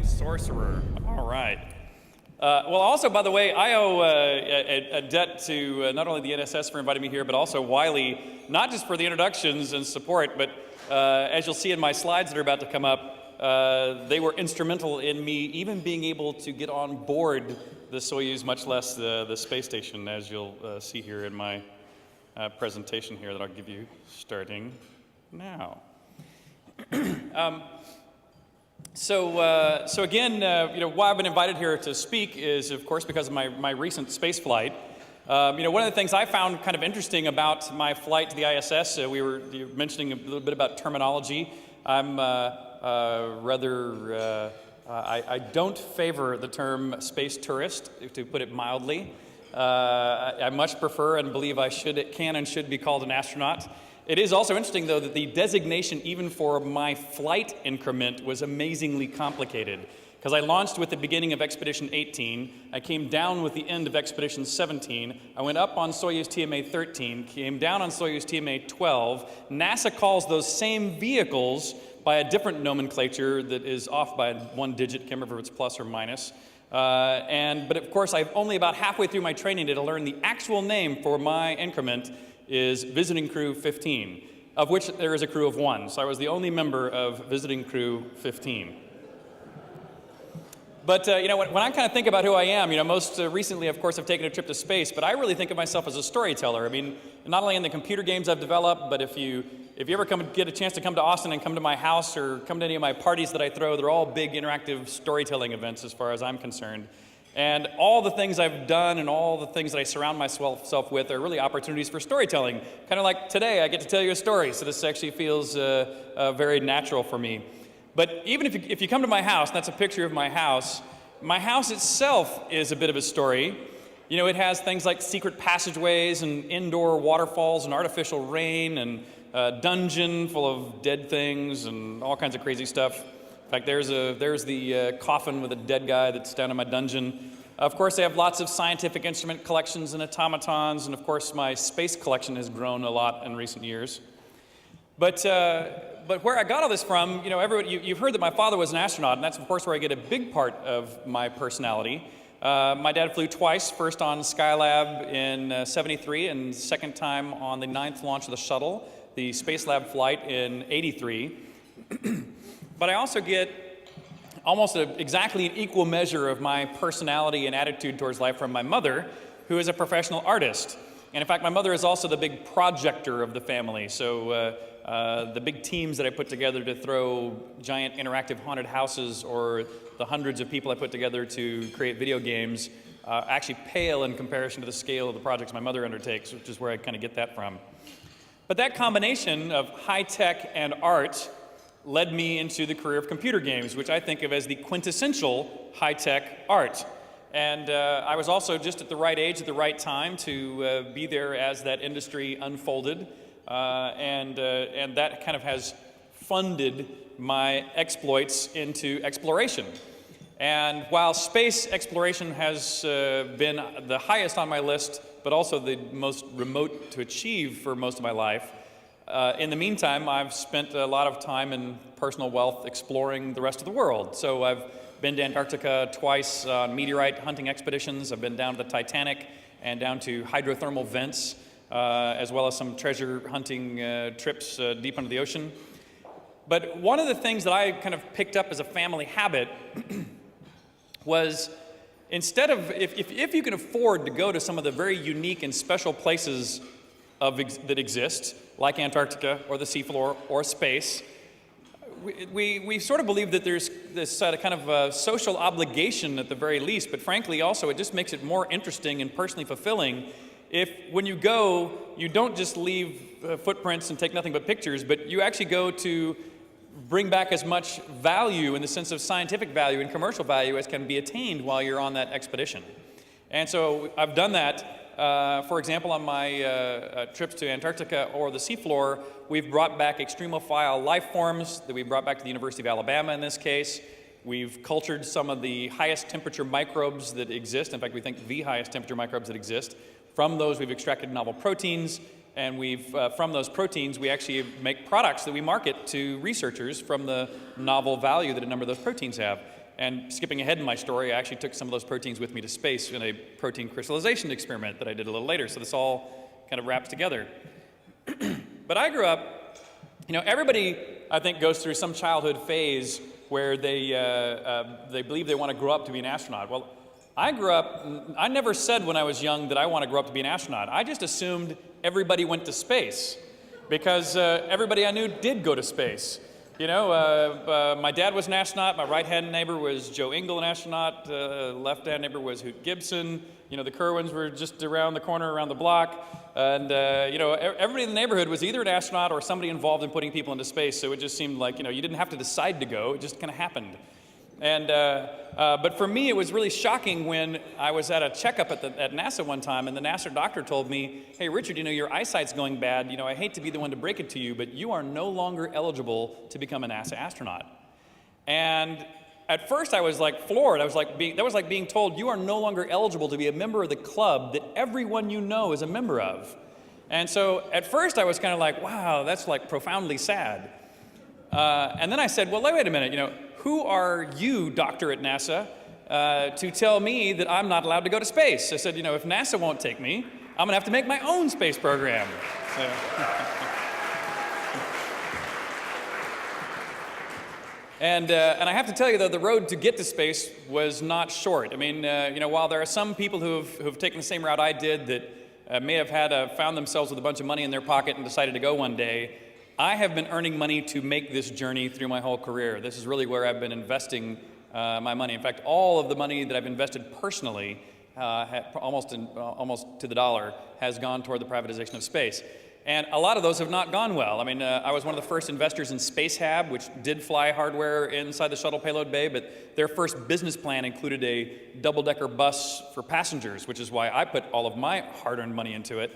sorcerer. All right. Well, also, by the way, I owe a debt to not only the NSS for inviting me here, but also Wiley, not just for the introductions and support, but as you'll see in my slides that are about to come up, they were instrumental in me even being able to get on board the Soyuz, much less the space station, as you'll see here in my presentation here that I'll give you starting now. So again, why I've been invited here to speak is, of course, because of my recent space flight. One of the things I found kind of interesting about my flight to the ISS, you were mentioning a little bit about terminology. I'm I don't favor the term space tourist, to put it mildly. I much prefer and believe it can and should be called an astronaut. It is also interesting, though, that the designation, even for my flight increment, was amazingly complicated. Because I launched with the beginning of Expedition 18, I came down with the end of Expedition 17, I went up on Soyuz TMA 13, came down on Soyuz TMA 12. NASA calls those same vehicles by a different nomenclature that is off by one digit, can't remember if it's plus or minus. But of course, I've only about halfway through my training to learn the actual name for my increment is Visiting Crew 15, of which there is a crew of 1. So I was the only member of Visiting Crew 15. But when I kind of think about who I am, most recently, of course, I've taken a trip to space, but I really think of myself as a storyteller. I mean, not only in the computer games I've developed, but if you ever get a chance to come to Austin and come to my house or come to any of my parties that I throw, they're all big interactive storytelling events as far as I'm concerned. And all the things I've done and all the things that I surround myself with are really opportunities for storytelling. Kind of like today, I get to tell you a story, so this actually feels very natural for me. But even if you come to my house, and that's a picture of my house itself is a bit of a story. It has things like secret passageways and indoor waterfalls and artificial rain and a dungeon full of dead things and all kinds of crazy stuff. In fact, there's the coffin with a dead guy that's down in my dungeon. Of course, I have lots of scientific instrument collections and automatons, and of course, my space collection has grown a lot in recent years. But where I got all this from, you've heard that my father was an astronaut, and that's of course where I get a big part of my personality. My dad flew twice, first on Skylab in '73, and second time on the 9th launch of the shuttle, the Spacelab flight in '83. But I also get almost exactly an equal measure of my personality and attitude towards life from my mother, who is a professional artist. And in fact, my mother is also the big projector of the family. So the big teams that I put together to throw giant interactive haunted houses or the hundreds of people I put together to create video games actually pale in comparison to the scale of the projects my mother undertakes, which is where I kind of get that from. But that combination of high tech and art led me into the career of computer games, which I think of as the quintessential high-tech art. And I was also just at the right age at the right time to be there as that industry unfolded. And that kind of has funded my exploits into exploration. And while space exploration has been the highest on my list, but also the most remote to achieve for most of my life, in the meantime, I've spent a lot of time and personal wealth exploring the rest of the world. So I've been to Antarctica twice on meteorite hunting expeditions. I've been down to the Titanic and down to hydrothermal vents, as well as some treasure hunting trips deep under the ocean. But one of the things that I kind of picked up as a family habit was instead of, if you can afford to go to some of the very unique and special places that exist, like Antarctica or the seafloor or space, we sort of believe that there's this kind of social obligation at the very least, but frankly also it just makes it more interesting and personally fulfilling if when you go, you don't just leave footprints and take nothing but pictures, but you actually go to bring back as much value in the sense of scientific value and commercial value as can be attained while you're on that expedition. And so I've done that. For example, on my trips to Antarctica or the seafloor, we've brought back extremophile life forms that we brought back to the University of Alabama in this case. We've cultured some of the highest temperature microbes that exist. In fact, we think the highest temperature microbes that exist. From those, we've extracted novel proteins, and from those proteins, we actually make products that we market to researchers from the novel value that a number of those proteins have. And skipping ahead in my story, I actually took some of those proteins with me to space in a protein crystallization experiment that I did a little later. So this all kind of wraps together. But I grew up, everybody, I think, goes through some childhood phase where they believe they want to grow up to be an astronaut. Well, I never said when I was young that I want to grow up to be an astronaut. I just assumed everybody went to space because everybody I knew did go to space. My dad was an astronaut. My right-hand neighbor was Joe Engle, an astronaut. Left-hand neighbor was Hoot Gibson. The Kerwins were just around the corner, around the block. And, everybody in the neighborhood was either an astronaut or somebody involved in putting people into space. So it just seemed like, you didn't have to decide to go. It just kind of happened. And, but for me, it was really shocking when I was at a checkup at NASA one time, and the NASA doctor told me, hey, Richard, your eyesight's going bad. I hate to be the one to break it to you, but you are no longer eligible to become a NASA astronaut. And at first I was like floored. That was like being told, you are no longer eligible to be a member of the club that everyone you know is a member of. And so at first I was kind of like, wow, that's like profoundly sad. And then I said, well, wait a minute, who are you, doctor at NASA, to tell me that I'm not allowed to go to space? I said, if NASA won't take me, I'm going to have to make my own space program. So. And I have to tell you, though, the road to get to space was not short. I mean, while there are some people who've taken the same route I did that may have found themselves with a bunch of money in their pocket and decided to go one day, I have been earning money to make this journey through my whole career. This is really where I've been investing my money. In fact, all of the money that I've invested personally, almost to the dollar, has gone toward the privatization of space. And a lot of those have not gone well. I mean, I was one of the first investors in Spacehab, which did fly hardware inside the shuttle payload bay, but their first business plan included a double-decker bus for passengers, which is why I put all of my hard-earned money into it.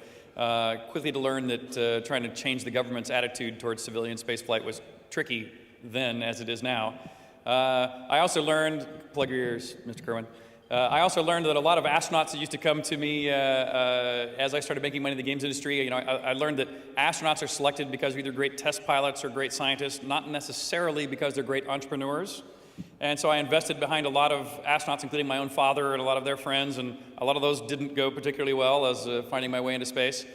Quickly to learn that trying to change the government's attitude towards civilian spaceflight was tricky then as it is now. I also learned, plug your ears, Mr. Kerwin. I also learned that a lot of astronauts that used to come to me as I started making money in the games industry, I learned that astronauts are selected because they're either great test pilots or great scientists, not necessarily because they're great entrepreneurs. And so I invested behind a lot of astronauts, including my own father and a lot of their friends, and a lot of those didn't go particularly well as finding my way into space.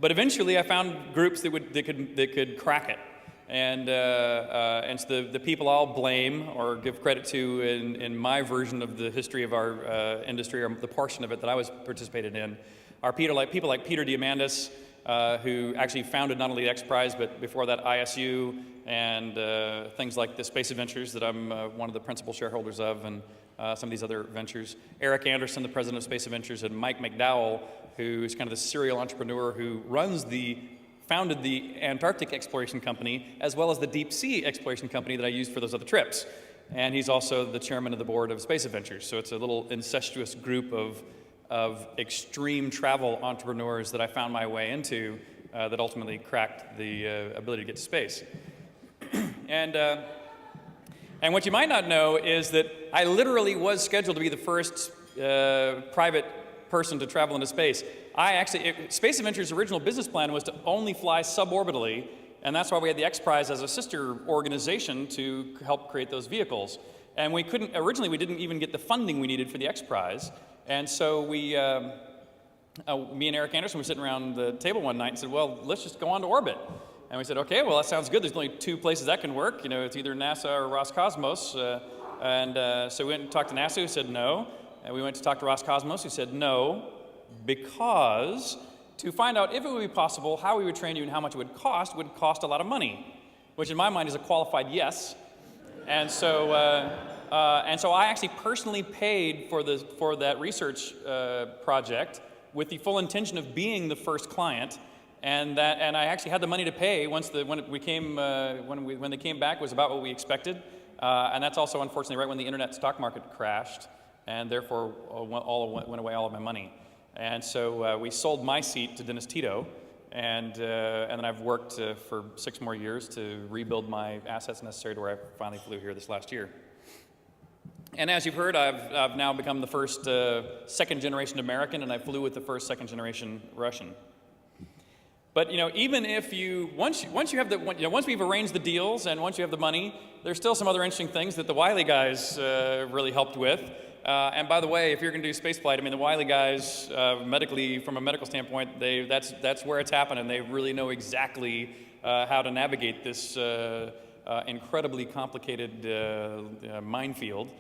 But eventually I found groups that could crack it. And so the people I'll blame or give credit to in my version of the history of our industry, or the portion of it that I was participated in, are people like Peter Diamandis, who actually founded not only the X Prize, but before that ISU, and things like the Space Adventures that I'm one of the principal shareholders of, and some of these other ventures. Eric Anderson, the president of Space Adventures, and Mike McDowell, who is kind of the serial entrepreneur who founded the Antarctic Exploration Company, as well as the Deep Sea Exploration Company that I used for those other trips. And he's also the chairman of the board of Space Adventures. So it's a little incestuous group of extreme travel entrepreneurs that I found my way into that ultimately cracked the ability to get to space. And what you might not know is that I literally was scheduled to be the first private person to travel into space. Space Adventures' original business plan was to only fly suborbitally, and that's why we had the X Prize as a sister organization to help create those vehicles. And originally we didn't even get the funding we needed for the X Prize, and so me and Eric Anderson were sitting around the table one night and said, well, let's just go on to orbit. And we said, okay, well, that sounds good. There's only two places that can work. It's either NASA or Roscosmos. So we went and talked to NASA, who said no. And we went to talk to Roscosmos, who said no, because to find out if it would be possible, how we would train you, and how much it would cost a lot of money, which in my mind is a qualified yes. And so I actually personally paid for that research project with the full intention of being the first client. And I actually had the money to pay when they came back was about what we expected, and that's also unfortunately right when the internet stock market crashed, and therefore went away all of my money. And so we sold my seat to Dennis Tito, and then I've worked for 6 more years to rebuild my assets necessary to where I finally flew here this last year. And as you've heard, I've now become the first second-generation American, and I flew with the first second-generation Russian. But even if once we've arranged the deals and once you have the money, there's still some other interesting things that the Wiley guys really helped with. And by the way, if you're going to do spaceflight, I mean the Wiley guys, medically, from a medical standpoint, that's where it's happening. They really know exactly how to navigate this incredibly complicated minefield.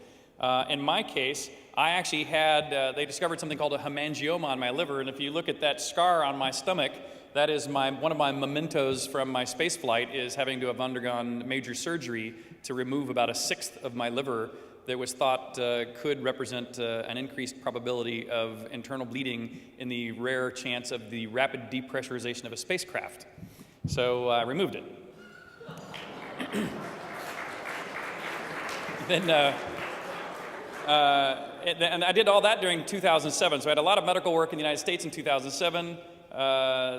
In my case, I actually had, they discovered something called a hemangioma on my liver, and if you look at that scar on my stomach, that is one of my mementos from my space flight, is having to have undergone major surgery to remove about 1/6 of my liver that was thought could represent an increased probability of internal bleeding in the rare chance of the rapid depressurization of a spacecraft. So I removed it. And I did all that during 2007. So I had a lot of medical work in the United States in 2007.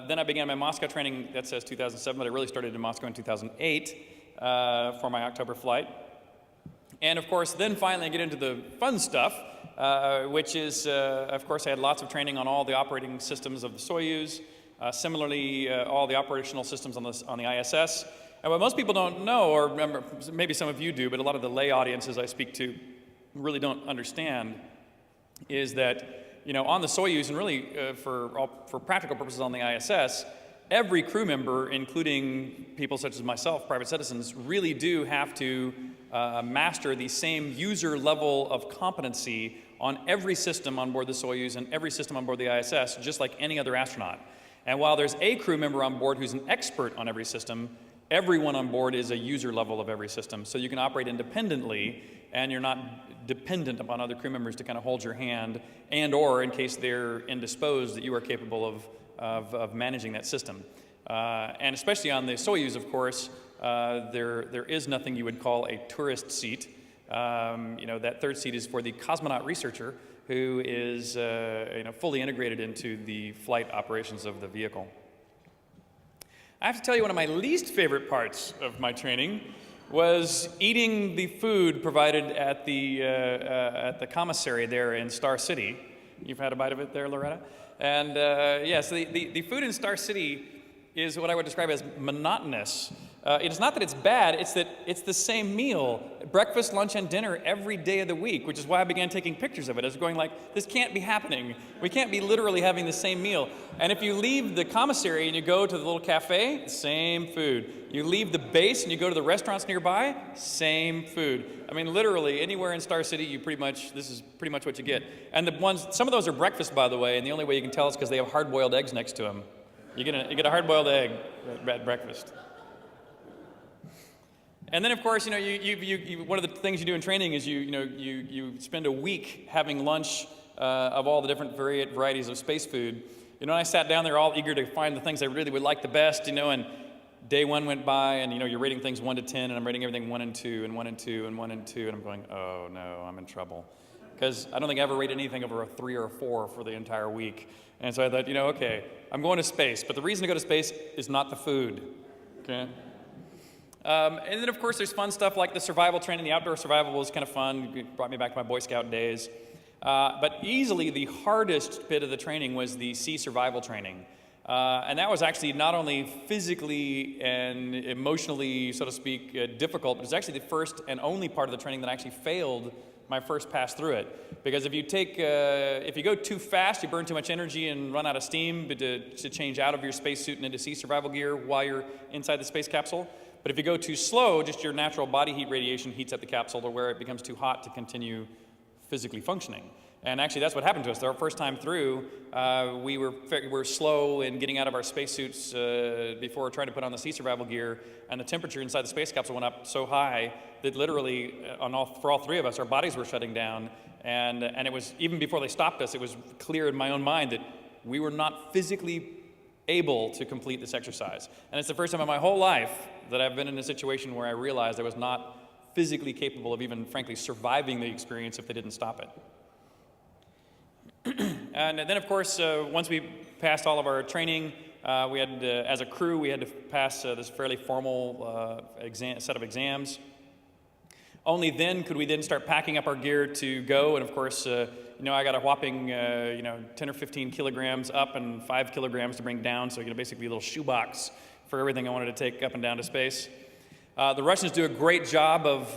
Then I began my Moscow training. That says 2007, but I really started in Moscow in 2008 for my October flight. And of course, then finally I get into the fun stuff, which is, of course, I had lots of training on all the operating systems of the Soyuz. Similarly, all the operational systems on the ISS. And what most people don't know, or remember, maybe some of you do, but a lot of the lay audiences I speak to really don't understand, is that on the Soyuz, and really for practical purposes on the ISS, every crew member, including people such as myself, private citizens, really do have to master the same user level of competency on every system on board the Soyuz and every system on board the ISS, just like any other astronaut. And while there's a crew member on board who's an expert on every system, everyone on board is a user level of every system. So you can operate independently, and you're not dependent upon other crew members to kind of hold your hand, and or in case they're indisposed, that you are capable of managing that system. And especially on the Soyuz, of course, there is nothing you would call a tourist seat. That third seat is for the cosmonaut researcher, who is fully integrated into the flight operations of the vehicle. I have to tell you, one of my least favorite parts of my training was eating the food provided at the commissary there in Star City. You've had a bite of it there, Loretta? And yes, the food in Star City is what I would describe as monotonous. It's not that it's bad, it's that it's the same meal, breakfast, lunch, and dinner every day of the week, which is why I began taking pictures of it. I was going like, this can't be happening. We can't be literally having the same meal. And if you leave the commissary and you go to the little cafe, same food. You leave the base and you go to the restaurants nearby, same food. I mean, literally, anywhere in Star City, this is pretty much what you get. And some of those are breakfast, by the way, and the only way you can tell is because they have hard-boiled eggs next to them. You get a hard-boiled egg at breakfast. And then, of course, one of the things you do in training is you spend a week having lunch of all the different varieties of space food. I sat down there all eager to find the things I really would like the best, and day 1 went by, and you're rating things 1 to 10, and I'm rating everything 1 and 2, and 1 and 2, and 1 and 2, and I'm going, oh no, I'm in trouble. Because I don't think I ever rated anything over a 3 or a 4 for the entire week. And so I thought, okay, I'm going to space, but the reason to go to space is not the food, okay? And then, of course, there's fun stuff like the survival training. The outdoor survival was kind of fun. It brought me back to my Boy Scout days. But easily the hardest bit of the training was the sea survival training. And that was actually not only physically and emotionally, so to speak, difficult, but it was actually the first and only part of the training that actually failed my first pass through it. Because if you go too fast, you burn too much energy and run out of steam to change out of your spacesuit and into sea survival gear while you're inside the space capsule. But if you go too slow, just your natural body heat radiation heats up the capsule to where it becomes too hot to continue physically functioning. And actually, that's what happened to us. Our first time through, we were slow in getting out of our spacesuits before trying to put on the sea survival gear, and the temperature inside the space capsule went up so high that literally, for all three of us, our bodies were shutting down. And it was, even before they stopped us, it was clear in my own mind that we were not physically able to complete this exercise. And it's the first time in my whole life that I've been in a situation where I realized I was not physically capable of even, frankly, surviving the experience if they didn't stop it. And then, of course, once we passed all of our training, we had, as a crew, we had to pass this fairly formal set of exams. Only then could we then start packing up our gear to go. And of course, I got a whopping 10 or 15 kilograms up and 5 kilograms to bring down. So basically a little shoebox for everything I wanted to take up and down to space. The Russians do a great job of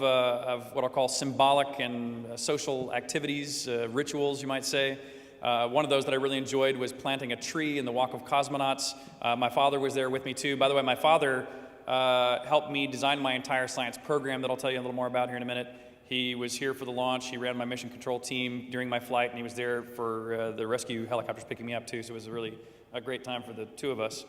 what I'll call symbolic and social activities, rituals, you might say. One of those that I really enjoyed was planting a tree in the Walk of Cosmonauts. My father was there with me too. By the way, my father helped me design my entire science program that I'll tell you a little more about here in a minute. He was here for the launch. He ran my mission control team during my flight, and he was there for the rescue helicopters picking me up too, so it was really a great time for the two of us.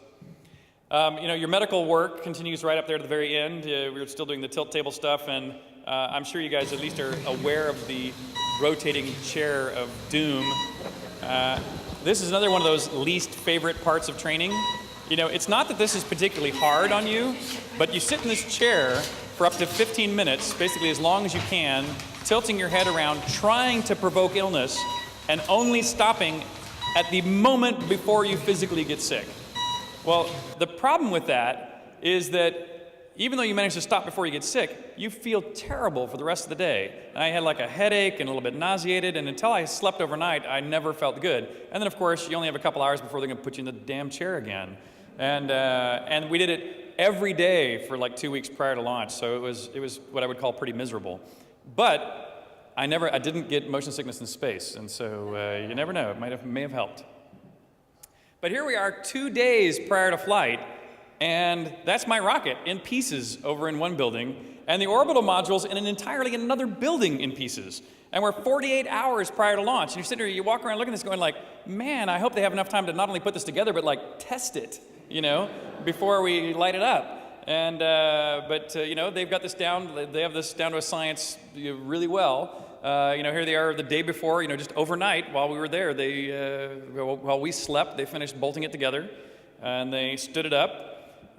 Your medical work continues right up there to the very end. We were still doing the tilt table stuff, and I'm sure you guys at least are aware of the rotating chair of doom. This is another one of those least favorite parts of training. It's not that this is particularly hard on you, but you sit in this chair for up to 15 minutes, basically as long as you can, tilting your head around, trying to provoke illness, and only stopping at the moment before you physically get sick. Well, the problem with that is that even though you manage to stop before you get sick, you feel terrible for the rest of the day. And I had like a headache and a little bit nauseated, and until I slept overnight, I never felt good. And then, of course, you only have a couple hours before they're going to put you in the damn chair again. And we did it every day for like 2 weeks prior to launch, so it was what I would call pretty miserable. But I didn't get motion sickness in space, and so you never know, it may have helped. But here we are 2 days prior to flight, and that's my rocket in pieces over in one building, and the orbital module's in entirely another building in pieces. And we're 48 hours prior to launch, and you're sitting here, you walk around looking at this going like, man, I hope they have enough time to not only put this together, but like test it, before we light it up. And, they've got this down, they have this down to a science really well. Here they are the day before, just overnight while we were there, while we slept, they finished bolting it together, and they stood it up.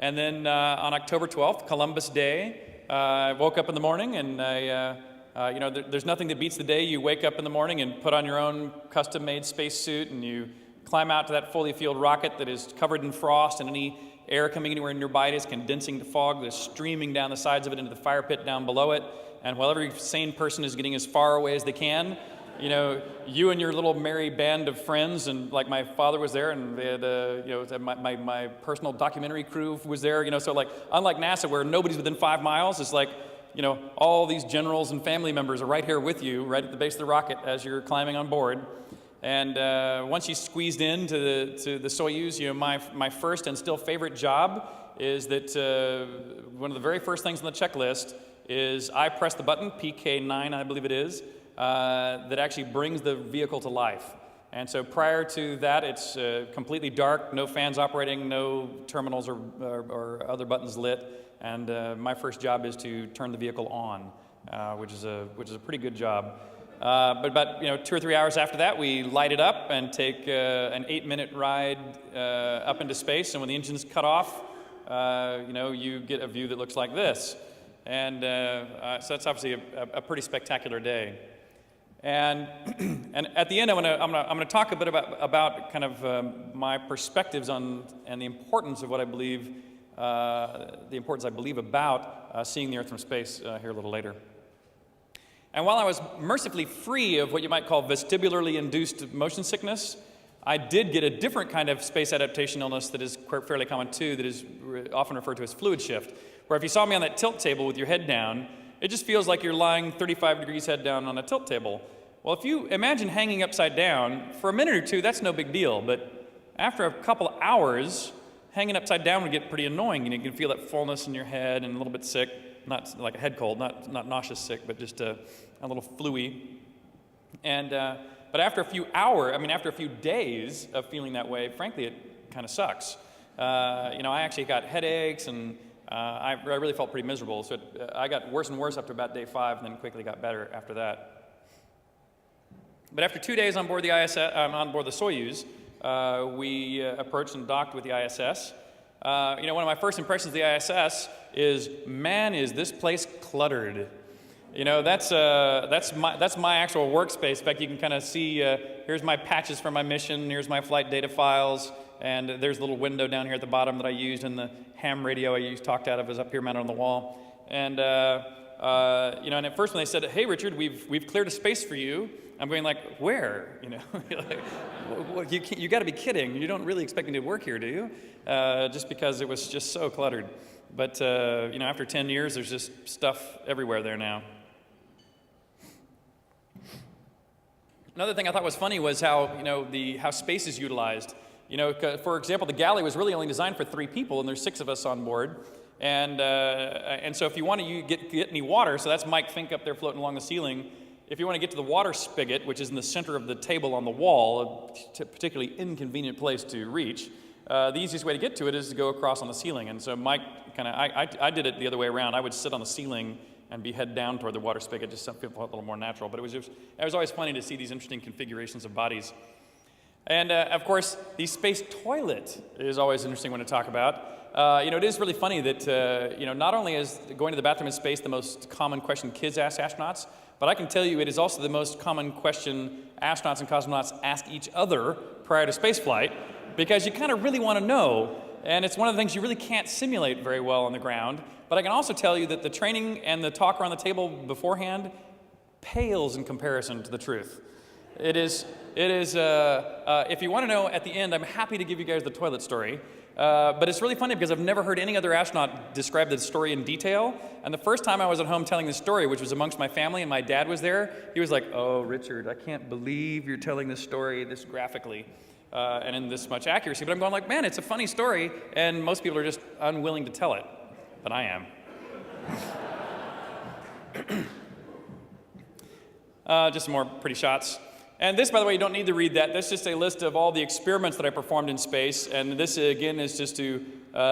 And then on October 12th, Columbus Day, I woke up in the morning, and there's nothing that beats the day you wake up in the morning and put on your own custom-made spacesuit, and you climb out to that fully fueled rocket that is covered in frost, and any air coming anywhere nearby it is condensing to fog that's streaming down the sides of it into the fire pit down below it. And while every sane person is getting as far away as they can, you and your little merry band of friends, and like my father was there, and they had, my personal documentary crew was there, so like, unlike NASA where nobody's within 5 miles, it's like, all these generals and family members are right here with you, right at the base of the rocket as you're climbing on board. And once you squeezed into the Soyuz, my first and still favorite job is that one of the very first things on the checklist is I press the button, PK9 I believe it is, that actually brings the vehicle to life. And so prior to that, it's completely dark, no fans operating, no terminals or other buttons lit, and my first job is to turn the vehicle on, which is a pretty good job. But about 2 or 3 hours after that, we light it up and take an 8-minute ride up into space, and when the engine's cut off, you get a view that looks like this. And so that's obviously a pretty spectacular day. And at the end, I'm gonna talk a bit about kind of my perspectives on and the importance of what I believe, about seeing the Earth from space here a little later. And while I was mercifully free of what you might call vestibularly induced motion sickness, I did get a different kind of space adaptation illness that is fairly common too, that is often referred to as fluid shift, where if you saw me on that tilt table with your head down, it just feels like you're lying 35 degrees head down on a tilt table. Well, if you imagine hanging upside down, for a minute or two, that's no big deal, but after a couple hours, hanging upside down would get pretty annoying, and you can feel that fullness in your head and a little bit sick, not like a head cold, not nauseous sick, but just a little fluey. And but after a few days of feeling that way, frankly, it kind of sucks. I actually got headaches, and I really felt pretty miserable. So I got worse and worse up to about day 5, and then quickly got better after that. But after 2 days on board the Soyuz, we approached and docked with the ISS. One of my first impressions of the ISS is, man, is this place cluttered. That's my actual workspace. In fact, you can kind of see, here's my patches for my mission, here's my flight data files, and there's a little window down here at the bottom that I used, and the ham radio I talked out of is up here mounted on the wall. And and at first when they said, "Hey, Richard, we've cleared a space for you," I'm going like, "Where?" You got to be kidding! You don't really expect me to work here, do you? Just because it was just so cluttered. But after 10 years, there's just stuff everywhere there now. Another thing I thought was funny was how how space is utilized. For example, the Galley was really only designed for 3 people, and there's 6 of us on board. And so if you want to get any water, so that's Mike Fink up there floating along the ceiling. If you want to get to the water spigot, which is in the center of the table on the wall, a particularly inconvenient place to reach, the easiest way to get to it is to go across on the ceiling. And so Mike I did it the other way around. I would sit on the ceiling and be head down toward the water spigot, just something a little more natural. But it was always funny to see these interesting configurations of bodies. And of course, the space toilet is always an interesting one to talk about. It is really funny that not only is going to the bathroom in space the most common question kids ask astronauts, but I can tell you it is also the most common question astronauts and cosmonauts ask each other prior to spaceflight, because you kind of really want to know, and it's one of the things you really can't simulate very well on the ground. But I can also tell you that the training and the talk around the table beforehand pales in comparison to the truth. It is. If you want to know at the end, I'm happy to give you guys the toilet story. But it's really funny because I've never heard any other astronaut describe the story in detail. And the first time I was at home telling the story, which was amongst my family and my dad was there, he was like, "Oh, Richard, I can't believe you're telling this story this graphically and in this much accuracy." But I'm going like, man, it's a funny story, and most people are just unwilling to tell it. But I am. Just some more pretty shots. And this, by the way, you don't need to read that. That's just a list of all the experiments that I performed in space. And this, again, is just to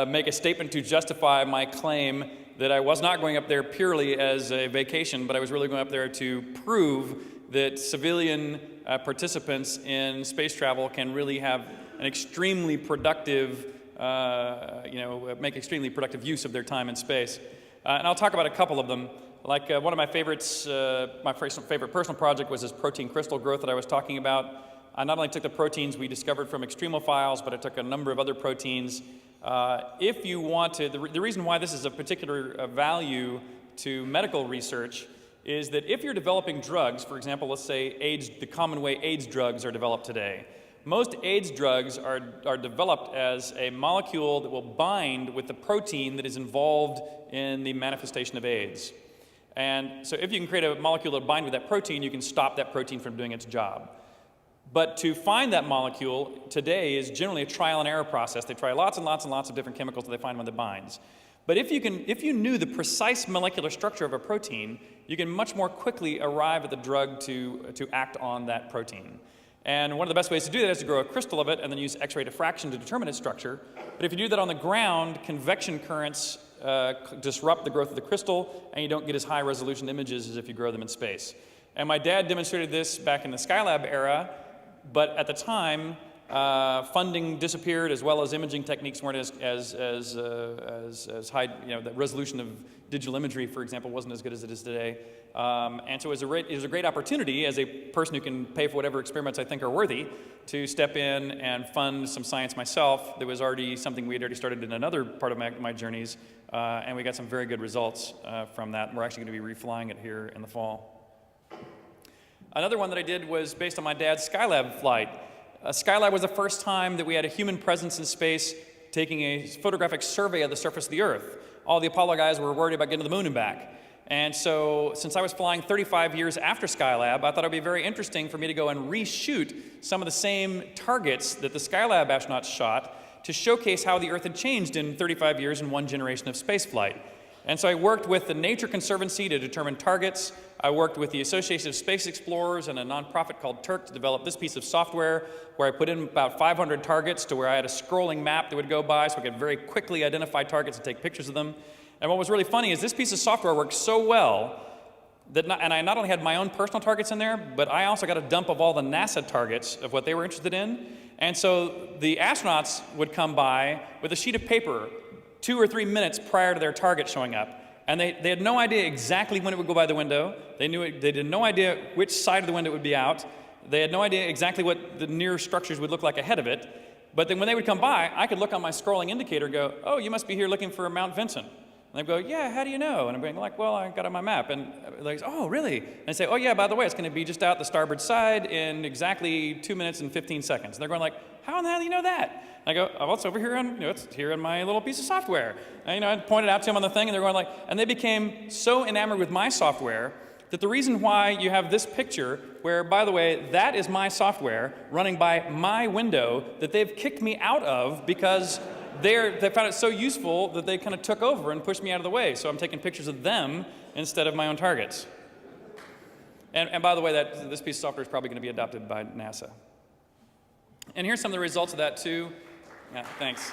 make a statement to justify my claim that I was not going up there purely as a vacation, but I was really going up there to prove that civilian participants in space travel can really have an extremely productive, make extremely productive use of their time in space. And I'll talk about a couple of them. Like one of my favorites, my favorite personal project was this protein crystal growth that I was talking about. I not only took the proteins we discovered from extremophiles, but I took a number of other proteins. If you want to, the reason why this is of particular value to medical research is that if you're developing drugs, for example, let's say AIDS, the common way AIDS drugs are developed today. Most AIDS drugs are developed as a molecule that will bind with the protein that is involved in the manifestation of AIDS. And so if you can create a molecule that binds with that protein, you can stop that protein from doing its job. But to find that molecule today is generally a trial and error process. They try lots and lots and lots of different chemicals till they find one that binds. But if you knew the precise molecular structure of a protein, you can much more quickly arrive at the drug to act on that protein. And one of the best ways to do that is to grow a crystal of it and then use X-ray diffraction to determine its structure. But if you do that on the ground, convection currents disrupt the growth of the crystal, and you don't get as high resolution images as if you grow them in space. And my dad demonstrated this back in the Skylab era, but at the time, funding disappeared, as well as imaging techniques weren't as high. The resolution of digital imagery, for example, wasn't as good as it is today. And so it was a great opportunity as a person who can pay for whatever experiments I think are worthy to step in and fund some science myself. There was already something we had already started in another part of my journeys, and we got some very good results from that. We're actually going to be reflying it here in the fall. Another one that I did was based on my dad's Skylab flight. Skylab was the first time that we had a human presence in space taking a photographic survey of the surface of the Earth. All the Apollo guys were worried about getting to the moon and back. And so, since I was flying 35 years after Skylab, I thought it would be very interesting for me to go and reshoot some of the same targets that the Skylab astronauts shot to showcase how the Earth had changed in 35 years in one generation of spaceflight. And so I worked with the Nature Conservancy to determine targets. I worked with the Association of Space Explorers and a nonprofit called Turk to develop this piece of software where I put in about 500 targets to where I had a scrolling map that would go by so I could very quickly identify targets and take pictures of them. And what was really funny is this piece of software worked so well that and I not only had my own personal targets in there, but I also got a dump of all the NASA targets of what they were interested in. And so the astronauts would come by with a sheet of paper 2 or 3 minutes prior to their target showing up. And they had no idea exactly when it would go by the window. They had no idea which side of the window it would be out. They had no idea exactly what the near structures would look like ahead of it. But then when they would come by, I could look on my scrolling indicator and go, "Oh, you must be here looking for Mount Vincent." And they go, yeah, how do you know? And I'm going like, well, I got it on my map. And they're like, oh, really? And I say, oh, yeah, by the way, it's going to be just out the starboard side in exactly 2 minutes and 15 seconds. And they're going like, how in the hell do you know that? And I go, oh, well, it's over here on, it's here in my little piece of software. And, I pointed out to them on the thing, and they're going like, and they became so enamored with my software that the reason why you have this picture, where, by the way, that is my software running by my window, that they've kicked me out of because they found it so useful that they kind of took over and pushed me out of the way. So I'm taking pictures of them instead of my own targets. And by the way, this piece of software is probably going to be adopted by NASA. And here's some of the results of that, too. Yeah, thanks.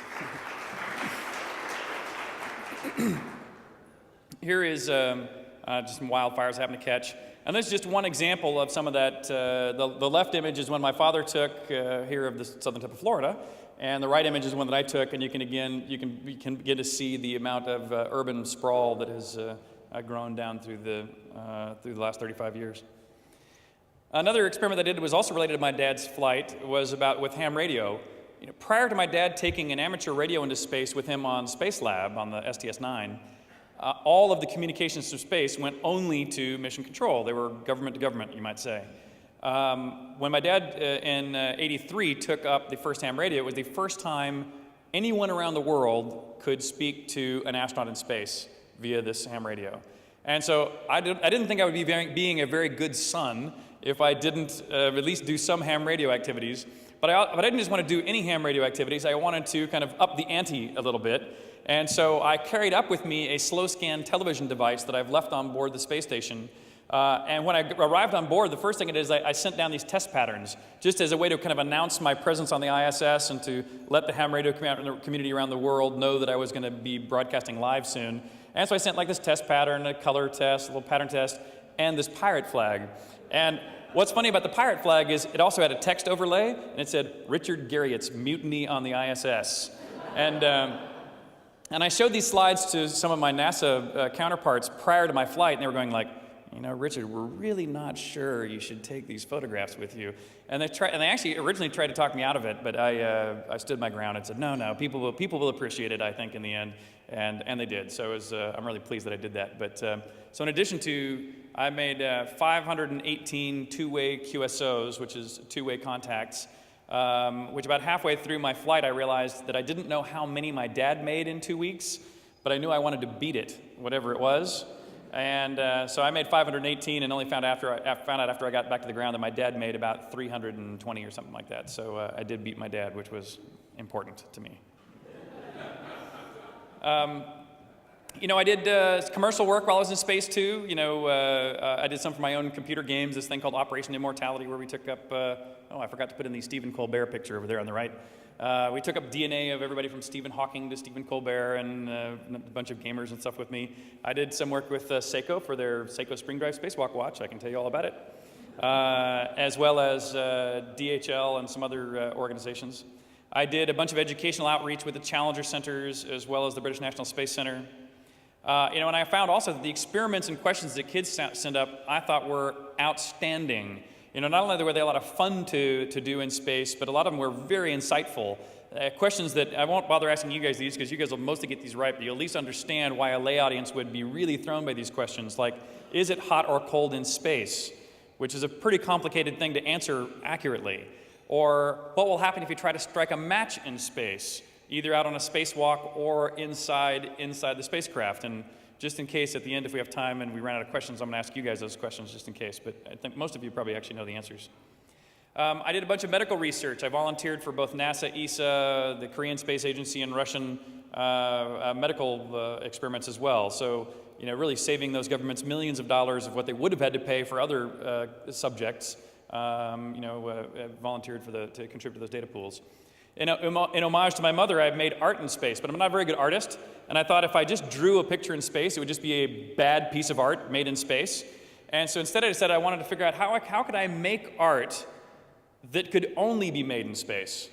Here is just some wildfires happened to catch. And this is just one example of some of that. The left image is one my father took here of the southern tip of Florida. And the right image is one that I took, and you can begin to see the amount of urban sprawl that has grown down through the last 35 years. Another experiment I did was also related to my dad's flight, was with ham radio. Prior to my dad taking an amateur radio into space with him on Spacelab on the STS-9, all of the communications to space went only to mission control. They were government to government, you might say. When my dad in '83 took up the first ham radio, it was the first time anyone around the world could speak to an astronaut in space via this ham radio. And so I didn't think I would be being a very good son if I didn't at least do some ham radio activities. But I didn't just want to do any ham radio activities. I wanted to kind of up the ante a little bit. And so I carried up with me a slow scan television device that I've left on board the space station. And when I arrived on board, the first thing it is I sent down these test patterns just as a way to kind of announce my presence on the ISS and to let the ham radio community around the world know that I was going to be broadcasting live soon. And so I sent like this test pattern, a color test, a little pattern test, and this pirate flag. And what's funny about the pirate flag is it also had a text overlay, and it said, Richard Garriet's mutiny on the ISS. And I showed these slides to some of my NASA counterparts prior to my flight, and they were going like, Richard, we're really not sure you should take these photographs with you. And they actually originally tried to talk me out of it, but I stood my ground and said, no, people will appreciate it, I think, in the end. And they did. So I'm really pleased that I did that. But so in addition to, I made 518 two-way QSOs, which is two-way contacts, which about halfway through my flight, I realized that I didn't know how many my dad made in 2 weeks, but I knew I wanted to beat it, whatever it was. And so I made 518 and only found out after I got back to the ground that my dad made about 320 or something like that. So I did beat my dad, which was important to me. I did commercial work while I was in space too. I did some for my own computer games, this thing called Operation Immortality, where we took up, I forgot to put in the Stephen Colbert picture over there on the right. We took up DNA of everybody from Stephen Hawking to Stephen Colbert and a bunch of gamers and stuff with me. I did some work with Seiko for their Seiko Spring Drive Spacewalk watch. I can tell you all about it. As well as DHL and some other organizations. I did a bunch of educational outreach with the Challenger Centers as well as the British National Space Center. And I found also that the experiments and questions that kids send up I thought were outstanding. Not only were they a lot of fun to do in space, but a lot of them were very insightful. Questions that I won't bother asking you guys these because you guys will mostly get these right, but you'll at least understand why a lay audience would be really thrown by these questions, like, is it hot or cold in space? Which is a pretty complicated thing to answer accurately. Or what will happen if you try to strike a match in space, either out on a spacewalk or inside the spacecraft? And just in case, at the end, if we have time and we run out of questions, I'm going to ask you guys those questions just in case. But I think most of you probably actually know the answers. I did a bunch of medical research. I volunteered for both NASA, ESA, the Korean Space Agency, and Russian medical experiments as well. So, really saving those governments millions of dollars of what they would have had to pay for other subjects. Volunteered to contribute to those data pools. In homage to my mother, I've made art in space, but I'm not a very good artist. And I thought if I just drew a picture in space, it would just be a bad piece of art made in space. And so instead I decided I wanted to figure out how could I make art that could only be made in space.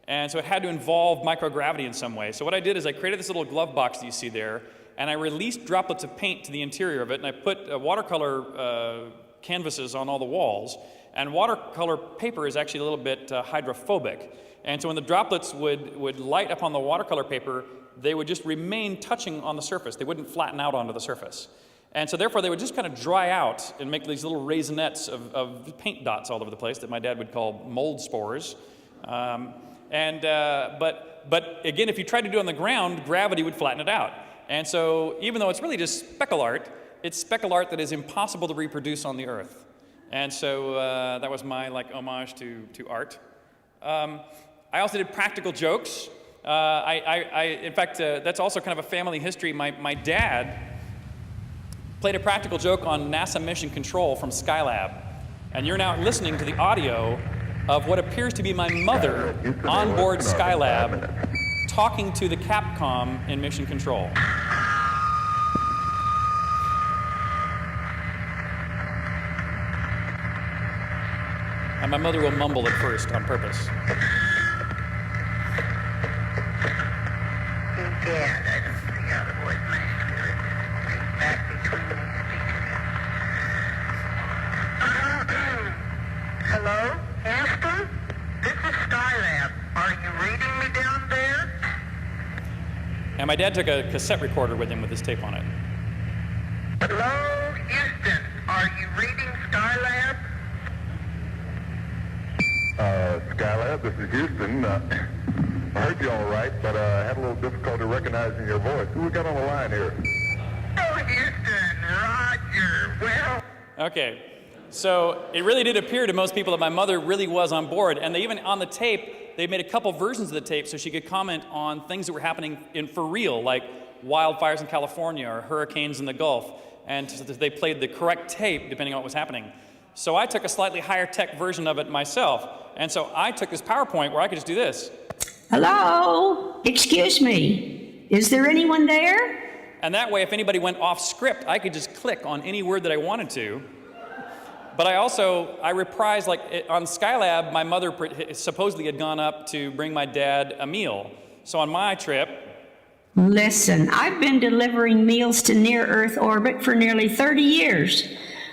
And so it had to involve microgravity in some way. So what I did is I created this little glove box that you see there, and I released droplets of paint to the interior of it, and I put watercolor canvases on all the walls. And watercolor paper is actually a little bit hydrophobic. And so when the droplets would light up on the watercolor paper, they would just remain touching on the surface. They wouldn't flatten out onto the surface. And so therefore, they would just kind of dry out and make these little raisinets of paint dots all over the place that my dad would call mold spores. But again, if you tried to do it on the ground, gravity would flatten it out. And so even though it's really just speckle art, it's speckle art that is impossible to reproduce on the Earth. And so that was my homage to art. I also did practical jokes. In fact, that's also kind of a family history. My dad played a practical joke on NASA Mission Control from Skylab. And you're now listening to the audio of what appears to be my mother on board Skylab talking to the Capcom in Mission Control. And my mother will mumble at first on purpose. Hello, Houston? This is Skylab. Are you reading me down there? And my dad took a cassette recorder with him with his tape on it. Hello, Houston. Are you reading Skylab? Skylab, this is Houston. I heard you all right, but I had a little difficulty recognizing your voice. Who we got on the line here? Oh, Houston, Roger. Well... Okay, so it really did appear to most people that my mother really was on board, and they even on the tape, they made a couple versions of the tape so she could comment on things that were happening for real, like wildfires in California or hurricanes in the Gulf, and they played the correct tape depending on what was happening. So I took a slightly higher tech version of it myself, and so I took this PowerPoint where I could just do this. Hello? Excuse me. Is there anyone there? And that way, if anybody went off script, I could just click on any word that I wanted to. But I reprised, on Skylab, my mother supposedly had gone up to bring my dad a meal. So on my trip... Listen, I've been delivering meals to near-Earth orbit for nearly 30 years.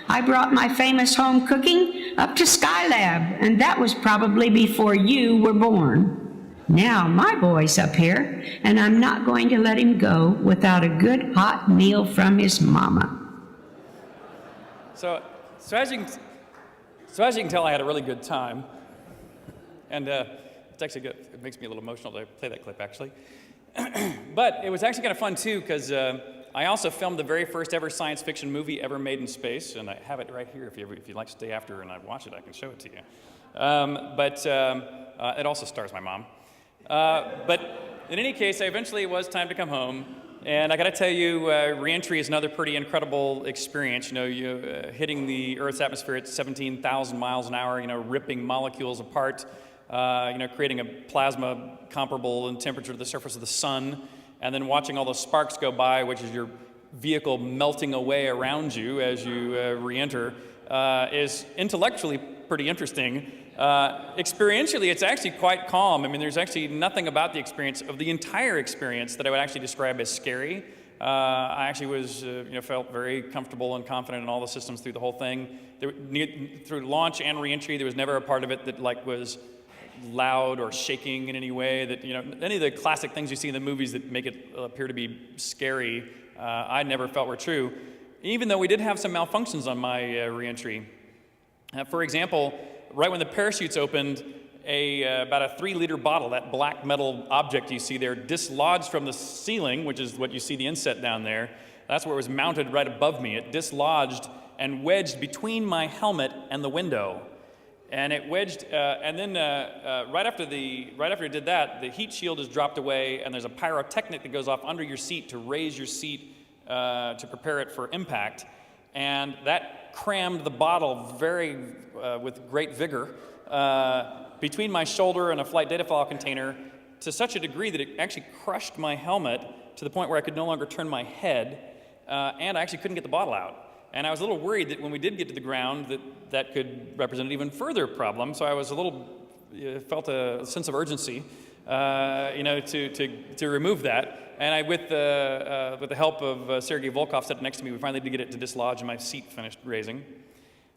I brought my famous home cooking up to Skylab, and that was probably before you were born. Now my boy's up here, and I'm not going to let him go without a good hot meal from his mama. So as you can tell, I had a really good time. And it's actually good. It makes me a little emotional to play that clip, actually. But it was actually kind of fun, too, because I also filmed the very first ever science fiction movie ever made in space, and I have it right here. If you'd like to stay after and I watch it, I can show it to you. It also stars my mom. But in any case, eventually it was time to come home. And I got to tell you, Reentry is another pretty incredible experience. You know, hitting the Earth's atmosphere at 17,000 miles an hour, ripping molecules apart, creating a plasma comparable in temperature to the surface of the sun, and then watching all those sparks go by, which is your vehicle melting away around you as you re-enter, is intellectually pretty interesting. Experientially, it's actually quite calm. I mean, there's actually nothing about the experience, of the entire experience, that I would actually describe as scary. I actually was, felt very comfortable and confident in all the systems through the whole thing. Through launch and re-entry, there was never a part of it that was loud or shaking in any way. That any of the classic things you see in the movies that make it appear to be scary, I never felt were true. Even though we did have some malfunctions on my re-entry. For example, right when the parachutes opened, about a 3-liter bottle, that black metal object you see there, dislodged from the ceiling, which is what you see the inset down there. That's where it was mounted right above me. It dislodged and wedged between my helmet and the window. And it wedged, and then right after it did that, the heat shield is dropped away, and there's a pyrotechnic that goes off under your seat to raise your seat to prepare it for impact. And that crammed the bottle with great vigor between my shoulder and a flight data file container to such a degree that it actually crushed my helmet to the point where I could no longer turn my head, and I actually couldn't get the bottle out. And I was a little worried that when we did get to the ground that could represent an even further problem, so I was felt a sense of urgency, to remove that. And with the help of Sergei Volkov sitting next to me, we finally did get it to dislodge, and my seat finished raising.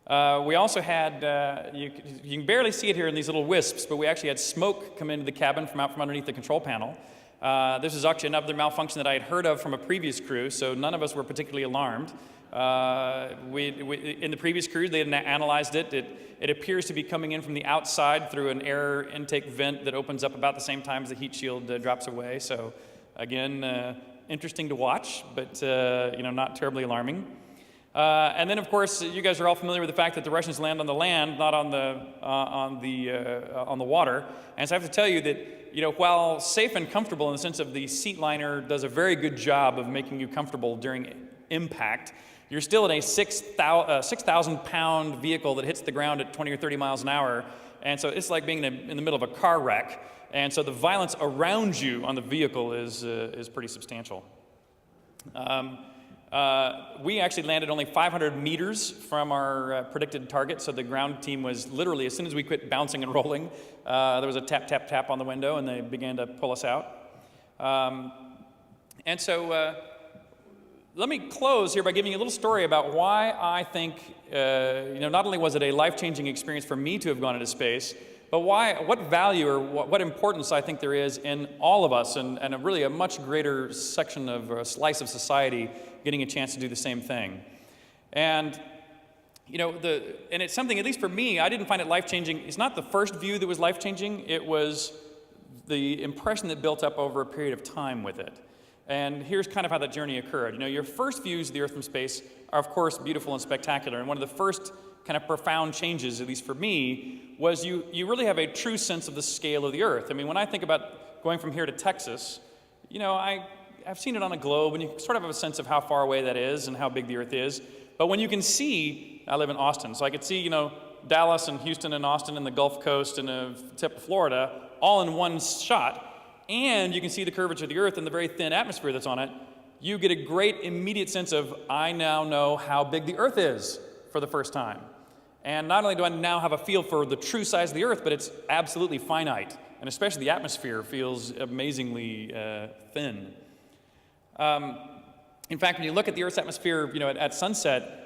We also had, you can barely see it here in these little wisps, but we actually had smoke come into the cabin from underneath the control panel. This is actually another malfunction that I had heard of from a previous crew, so none of us were particularly alarmed. In the previous cruise, they had analyzed it. It appears to be coming in from the outside through an air intake vent that opens up about the same time as the heat shield drops away. So, again, interesting to watch, but not terribly alarming. And then, of course, you guys are all familiar with the fact that the Russians land on the land, not on the water. And so I have to tell you that, while safe and comfortable in the sense of the seat liner does a very good job of making you comfortable during impact, you're still in a 6,000-pound vehicle that hits the ground at 20 or 30 miles an hour, and so it's like being in the middle of a car wreck, and so the violence around you on the vehicle is pretty substantial. We actually landed only 500 meters from our predicted target, so the ground team was literally, as soon as we quit bouncing and rolling, there was a tap, tap, tap on the window, and they began to pull us out. And so let me close here by giving you a little story about why I think, not only was it a life-changing experience for me to have gone into space, but what value or what importance I think there is in all of us and really a much greater section of a slice of society getting a chance to do the same thing. And, and it's something, at least for me, I didn't find it life-changing. It's not the first view that was life-changing. It was the impression that built up over a period of time with it. And here's kind of how that journey occurred. Your first views of the Earth from space are, of course, beautiful and spectacular. And one of the first kind of profound changes, at least for me, was you really have a true sense of the scale of the Earth. I mean, when I think about going from here to Texas, I've seen it on a globe, and you sort of have a sense of how far away that is and how big the Earth is. But when you can see, I live in Austin, so I could see, Dallas and Houston and Austin and the Gulf Coast and the tip of Florida all in one shot, and you can see the curvature of the Earth and the very thin atmosphere that's on it, you get a great immediate sense of, I now know how big the Earth is for the first time. And not only do I now have a feel for the true size of the Earth, but it's absolutely finite. And especially the atmosphere feels amazingly thin. In fact, when you look at the Earth's atmosphere, at sunset,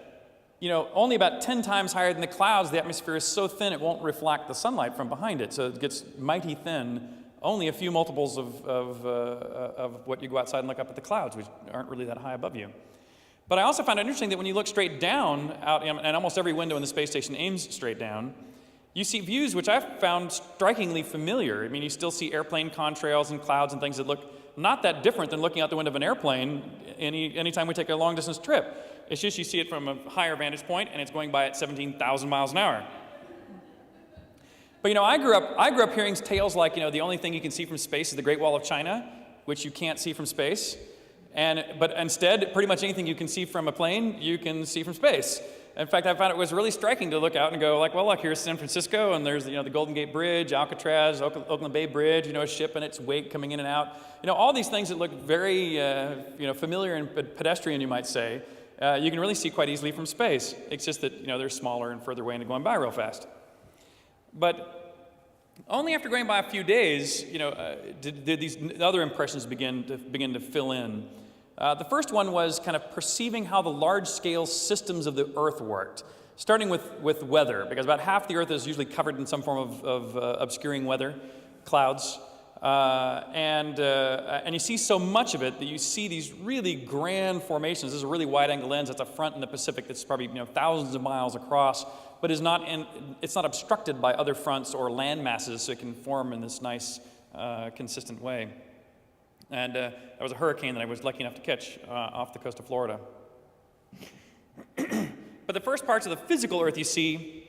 only about 10 times higher than the clouds, the atmosphere is so thin it won't reflect the sunlight from behind it. So it gets mighty thin, only a few multiples of what you go outside and look up at the clouds, which aren't really that high above you. But I also found it interesting that when you look straight down, out, and almost every window in the space station aims straight down, you see views which I've found strikingly familiar. I mean, you still see airplane contrails and clouds and things that look not that different than looking out the window of an airplane anytime we take a long-distance trip. It's just you see it from a higher vantage point, and it's going by at 17,000 miles an hour. But I grew up hearing tales like, the only thing you can see from space is the Great Wall of China, which you can't see from space. But instead, pretty much anything you can see from a plane, you can see from space. In fact, I found it was really striking to look out and go well, look, here's San Francisco, and there's, the Golden Gate Bridge, Alcatraz, Oakland Bay Bridge, a ship and its wake coming in and out. All these things that look very, familiar and pedestrian, you might say, you can really see quite easily from space. It's just that, they're smaller and further away and going by real fast. But only after going by a few days, did these other impressions begin to fill in. The first one was kind of perceiving how the large-scale systems of the Earth worked, starting with weather, because about half the Earth is usually covered in some form of obscuring weather, clouds, and you see so much of it that you see these really grand formations. This is a really wide-angle lens. That's a front in the Pacific that's probably thousands of miles across, but it's not obstructed by other fronts or land masses, so it can form in this nice, consistent way. And that was a hurricane that I was lucky enough to catch off the coast of Florida. But the first parts of the physical Earth you see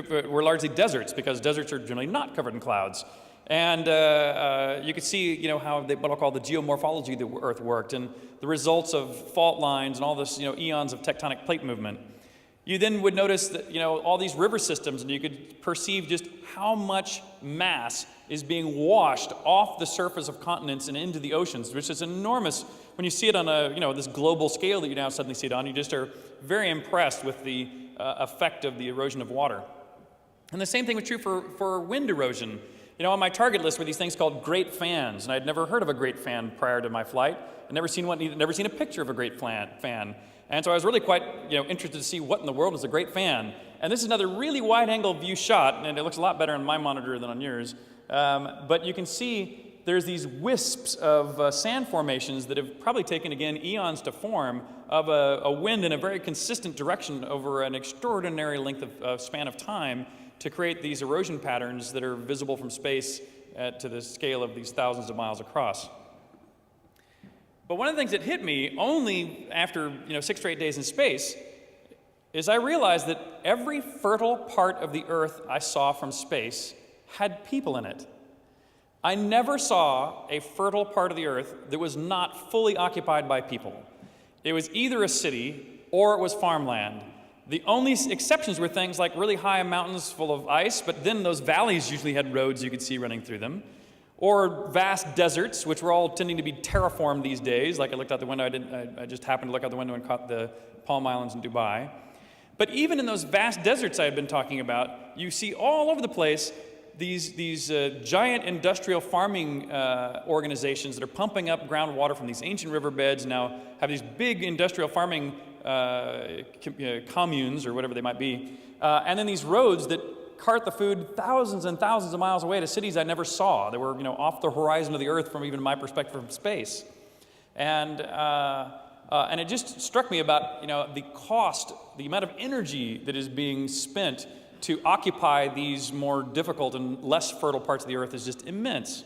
were largely deserts, because deserts are generally not covered in clouds. And you could see, how what I'll call the geomorphology of the Earth worked, and the results of fault lines and all this, eons of tectonic plate movement. You then would notice that, all these river systems, and you could perceive just how much mass is being washed off the surface of continents and into the oceans, which is enormous. When you see it on this global scale that you now suddenly see it on, you just are very impressed with the effect of the erosion of water. And the same thing was true for wind erosion. On my target list were these things called great fans, and I'd never heard of a great fan prior to my flight. I'd never seen a picture of a great fan. And so I was really quite, interested to see what in the world is a great fan. And this is another really wide-angle view shot, and it looks a lot better on my monitor than on yours. But you can see, there's these wisps of sand formations that have probably taken, again, eons to form of a wind in a very consistent direction over an extraordinary length of span of time to create these erosion patterns that are visible from space to the scale of these thousands of miles across. But one of the things that hit me only after 6 to 8 days in space is I realized that every fertile part of the Earth I saw from space had people in it. I never saw a fertile part of the Earth that was not fully occupied by people. It was either a city or it was farmland. The only exceptions were things like really high mountains full of ice, but then those valleys usually had roads you could see running through them, or vast deserts, which were all tending to be terraformed these days. Like I looked out the window, I just happened to look out the window and caught the Palm Islands in Dubai. But even in those vast deserts I had been talking about, you see all over the place these giant industrial farming organizations that are pumping up groundwater from these ancient riverbeds, now have these big industrial farming communes, or whatever they might be, and then these roads that cart the food thousands and thousands of miles away to cities I never saw. They were off the horizon of the Earth from even my perspective from space. And it just struck me about the cost, the amount of energy that is being spent to occupy these more difficult and less fertile parts of the Earth is just immense.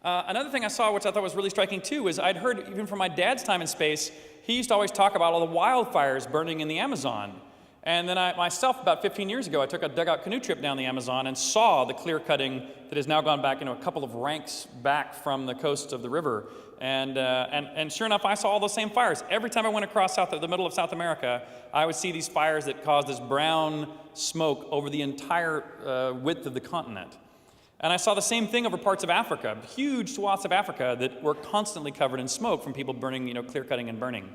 Another thing I saw, which I thought was really striking too, is I'd heard even from my dad's time in space, he used to always talk about all the wildfires burning in the Amazon. And then myself, about 15 years ago, I took a dugout canoe trip down the Amazon and saw the clear cutting that has now gone back, a couple of ranks back from the coast of the river. And sure enough, I saw all those same fires. Every time I went across the middle of South America, I would see these fires that caused this brown smoke over the entire width of the continent. And I saw the same thing over parts of Africa, huge swaths of Africa that were constantly covered in smoke from people burning, clear cutting and burning.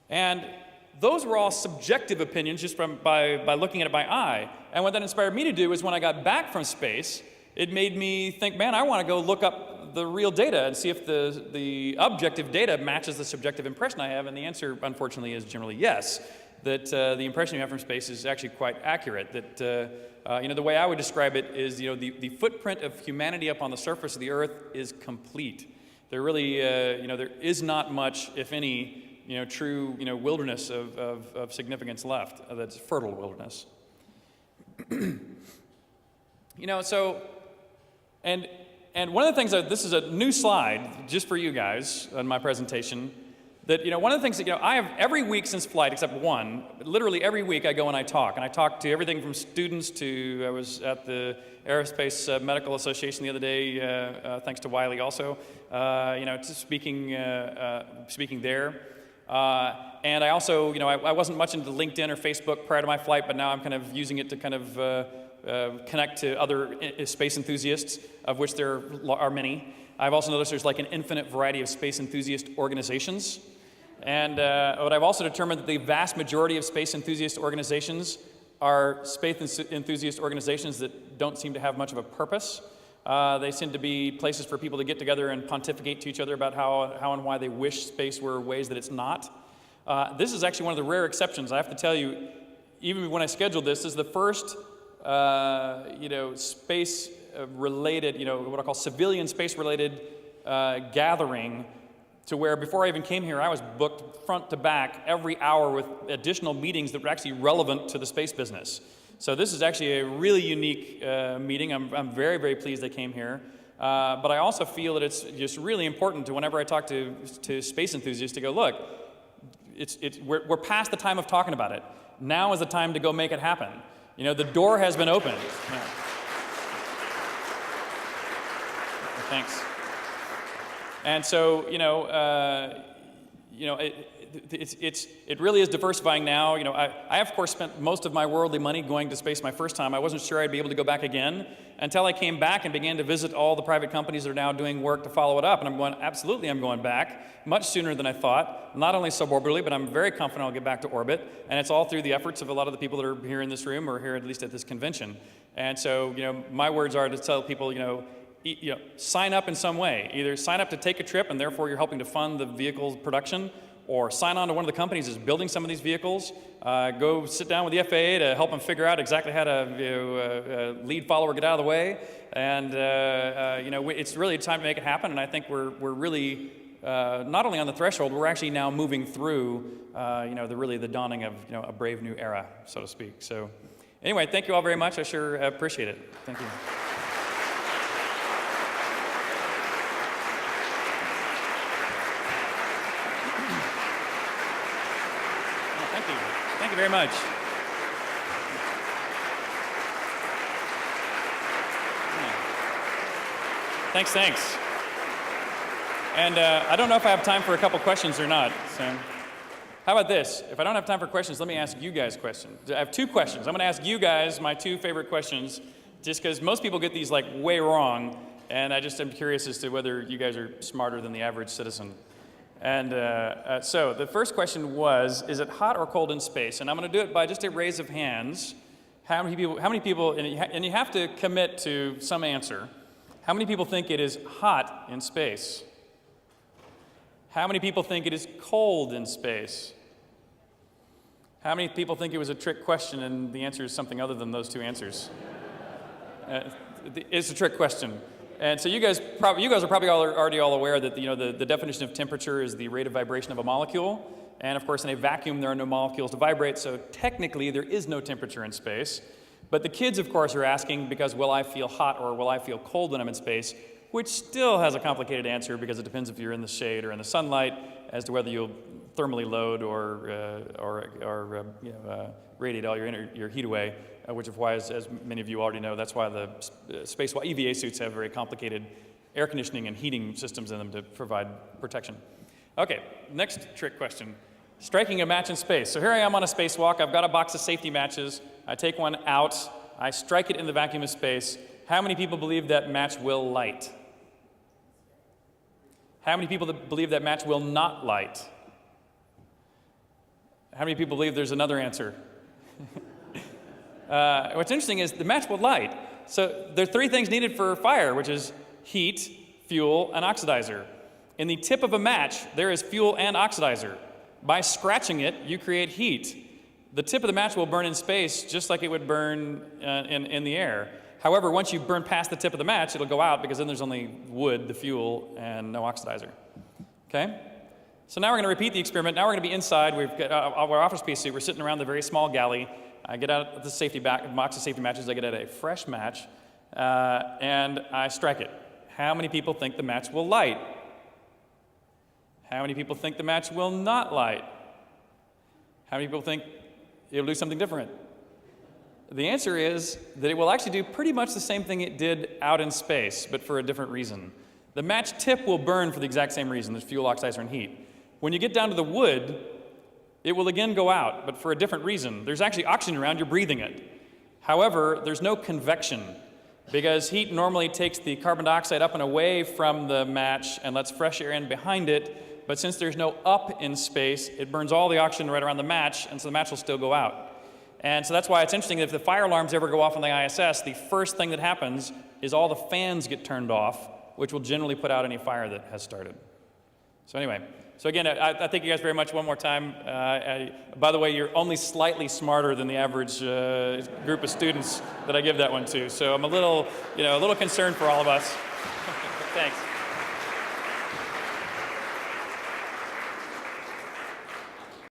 And those were all subjective opinions just by looking at it by eye. And what that inspired me to do is when I got back from space, it made me think, man, I want to go look up the real data and see if the objective data matches the subjective impression I have. And the answer, unfortunately, is generally yes, that the impression you have from space is actually quite accurate. That the way I would describe it is, the footprint of humanity up on the surface of the Earth is complete. There really, there is not much, if any, true, wilderness of significance left. That's fertile wilderness. And one of the things this is a new slide just for you guys on my presentation. That one of the things that I have every week since flight, except one, literally every week I go and I talk to everything from students to I was at the Aerospace Medical Association the other day, thanks to Wiley also, to speaking there. And I also, I wasn't much into LinkedIn or Facebook prior to my flight, but now I'm kind of using it to kind of connect to other space enthusiasts, of which there are many. I've also noticed there's like an infinite variety of space enthusiast organizations. And but I've also determined that the vast majority of space enthusiast organizations are space enthusiast organizations that don't seem to have much of a purpose. They seem to be places for people to get together and pontificate to each other about how and why they wish space were ways that it's not. This is actually one of the rare exceptions. I have to tell you, even when I scheduled this is the first space-related, what I call civilian space-related gathering, to where before I even came here, I was booked front to back every hour with additional meetings that were actually relevant to the space business. So this is actually a really unique meeting. I'm very, very pleased they came here. But I also feel that it's just really important to, whenever I talk to space enthusiasts, to go, look, we're past the time of talking about it. Now is the time to go make it happen. The door has been opened. Yeah. Thanks. And so, it really is diversifying now. I of course spent most of my worldly money going to space my first time. I wasn't sure I'd be able to go back again until I came back and began to visit all the private companies that are now doing work to follow it up. And I'm going back much sooner than I thought. Not only suborbitally, but I'm very confident I'll get back to orbit. And it's all through the efforts of a lot of the people that are here in this room or here at least at this convention. And so, my words are to tell people, sign up in some way. Either sign up to take a trip and therefore you're helping to fund the vehicle's production, or sign on to one of the companies that's building some of these vehicles. Go sit down with the FAA to help them figure out exactly how to lead follower get out of the way. And it's really time to make it happen. And I think we're really not only on the threshold, we're actually now moving through the dawning of a brave new era, so to speak. So anyway, thank you all very much. I sure appreciate it. Thank you. Thank you very much. Thanks. And I don't know if I have time for a couple questions or not. So, how about this? If I don't have time for questions, let me ask you guys questions. I have two questions. I'm going to ask you guys my two favorite questions, just because most people get these like way wrong, and I just am curious as to whether you guys are smarter than the average citizen. And so the first question was, is it hot or cold in space? And I'm going to do it by just a raise of hands. How many people, and you have to commit to some answer. How many people think it is hot in space? How many people think it is cold in space? How many people think it was a trick question and the answer is something other than those two answers? It's a trick question. And so you guys are probably already all aware that the definition of temperature is the rate of vibration of a molecule. And of course, in a vacuum, there are no molecules to vibrate, so technically there is no temperature in space. But the kids, of course, are asking because will I feel hot or will I feel cold when I'm in space, which still has a complicated answer because it depends if you're in the shade or in the sunlight as to whether you'll thermally load or radiate all your heat away, which is why, as many of you already know, that's why the spacewalk EVA suits have very complicated air conditioning and heating systems in them to provide protection. Okay, next trick question. Striking a match in space. So here I am on a spacewalk. I've got a box of safety matches. I take one out. I strike it in the vacuum of space. How many people believe that match will light? How many people believe that match will not light? How many people believe there's another answer? What's interesting is the match will light. So there are three things needed for fire, which is heat, fuel, and oxidizer. In the tip of a match, there is fuel and oxidizer. By scratching it, you create heat. The tip of the match will burn in space just like it would burn in the air. However, once you burn past the tip of the match, it'll go out because then there's only wood, the fuel, and no oxidizer. Okay? So now we're going to repeat the experiment. Now we're going to be inside. We've got our office space suit. We're sitting around the very small galley. I get out the box of safety matches. I get out a fresh match, and I strike it. How many people think the match will light? How many people think the match will not light? How many people think it'll do something different? The answer is that it will actually do pretty much the same thing it did out in space, but for a different reason. The match tip will burn for the exact same reason. There's fuel, oxidizer, and heat. When you get down to the wood, it will again go out, but for a different reason. There's actually oxygen around, you're breathing it. However, there's no convection, because heat normally takes the carbon dioxide up and away from the match and lets fresh air in behind it, but since there's no up in space, it burns all the oxygen right around the match, and so the match will still go out. And so that's why it's interesting that if the fire alarms ever go off on the ISS, the first thing that happens is all the fans get turned off, which will generally put out any fire that has started. So anyway, so again, I thank you guys very much one more time. By the way, you're only slightly smarter than the average group of students that I give that one to. So I'm a little concerned for all of us. Thanks.